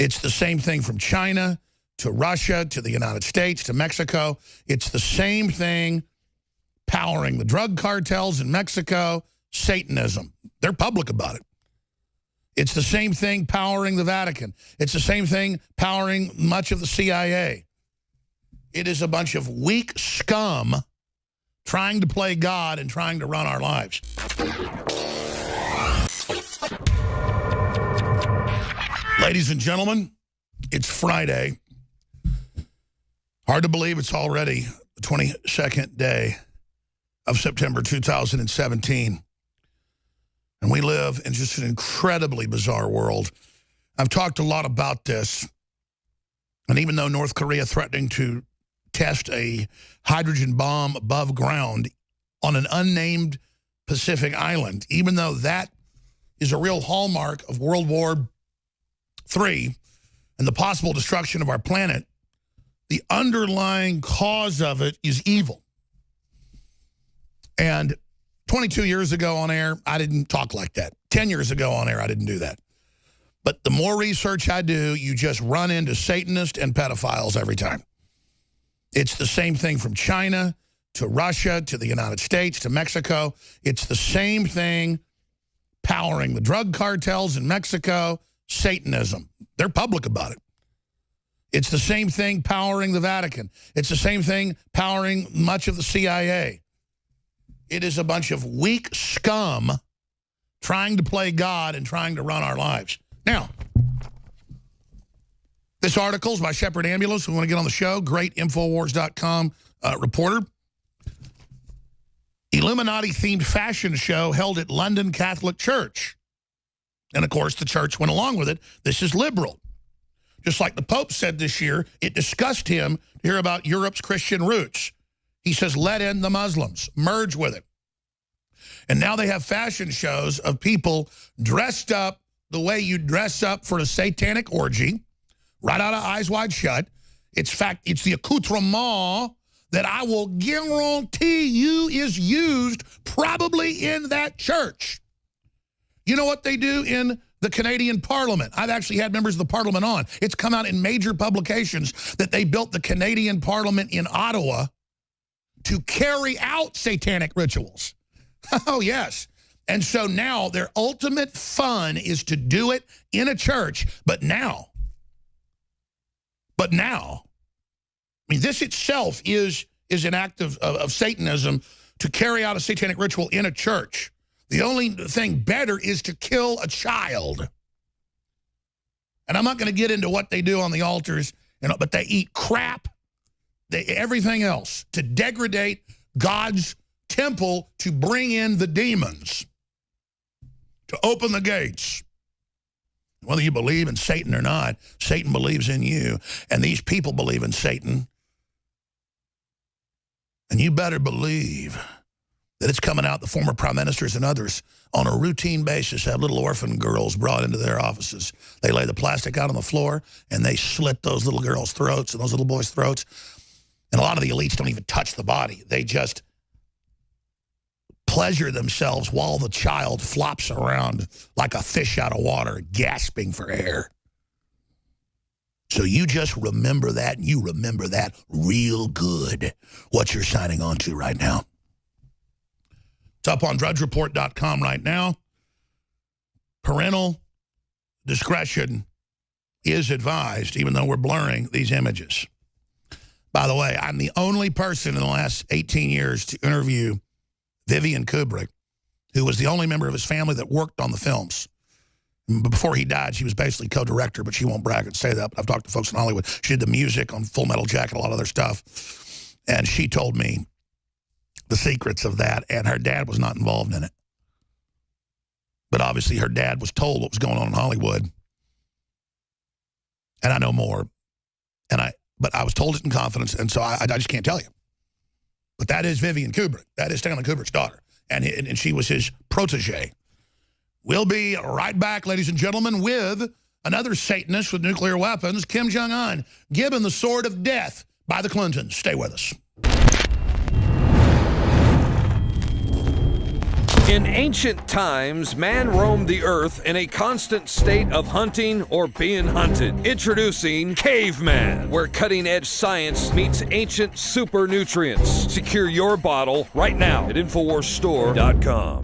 It's the same thing from China to Russia to the United States to Mexico. It's the same thing powering the drug cartels in Mexico, Satanism. They're public about it. It's the same thing powering the Vatican. It's the same thing powering much of the CIA. It is a bunch of weak scum trying to play God and trying to run our lives. Ladies and gentlemen, it's Friday. Hard to believe it's already the 22nd day of September 2017. And we live in just an incredibly bizarre world. I've talked a lot about this. And even though North Korea threatening to test a hydrogen bomb above ground on an unnamed Pacific island, even though that is a real hallmark of World War III and the possible destruction of our planet, the underlying cause of it is evil. And 22 years ago on air, I didn't talk like that. 10 years ago on air, I didn't do that. But the more research I do, you just run into Satanists and pedophiles every time. It's the same thing from China to Russia to the United States to Mexico. It's the same thing powering the drug cartels in Mexico, Satanism. They're public about it. It's the same thing powering the Vatican. It's the same thing powering much of the CIA. It is a bunch of weak scum trying to play God and trying to run our lives. Now, this article is by Shepherd Ambulance. We want to get on the show. Great Infowars.com reporter. Illuminati-themed fashion show held at London Catholic Church. And, of course, the church went along with it. This is liberal. Just like the Pope said this year, it disgusted him to hear about Europe's Christian roots. He says, let in the Muslims. Merge with it. And now they have fashion shows of people dressed up the way you dress up for a satanic orgy, right out of Eyes Wide Shut. It's the accoutrement that I will guarantee you is used probably in that church. You know what they do in the Canadian Parliament? I've actually had members of the Parliament on. It's come out in major publications that they built the Canadian Parliament in Ottawa to carry out satanic rituals. Oh, yes. And so now their ultimate fun is to do it in a church. But now, I mean, this itself is an act of Satanism to carry out a satanic ritual in a church. The only thing better is to kill a child. And I'm not going to get into what they do on the altars, but they eat crap, everything else, to degrade God's temple, to bring in the demons, to open the gates. Whether you believe in Satan or not, Satan believes in you, and these people believe in Satan. And you better believe that it's coming out the former prime ministers and others on a routine basis have little orphan girls brought into their offices. They lay the plastic out on the floor, and they slit those little girls' throats and those little boys' throats. And a lot of the elites don't even touch the body. They just pleasure themselves while the child flops around like a fish out of water, gasping for air. So you just remember that, and you remember that real good, what you're signing on to right now. It's up on drudgereport.com right now. Parental discretion is advised, even though we're blurring these images. By the way, I'm the only person in the last 18 years to interview Vivian Kubrick, who was the only member of his family that worked on the films. Before he died, she was basically co-director, but she won't brag and say that. But I've talked to folks in Hollywood. She did the music on Full Metal Jacket, a lot of other stuff. And she told me the secrets of that, and her dad was not involved in it. But obviously her dad was told what was going on in Hollywood. And I know more. But I was told it in confidence, and so I just can't tell you. But that is Vivian Kubrick. That is Stanley Kubrick's daughter. And she was his protege. We'll be right back, ladies and gentlemen, with another Satanist with nuclear weapons, Kim Jong-un, given the sword of death by the Clintons. Stay with us. In ancient times, man roamed the earth in a constant state of hunting or being hunted. Introducing Caveman, where cutting-edge science meets ancient super nutrients. Secure your bottle right now at InfoWarsStore.com.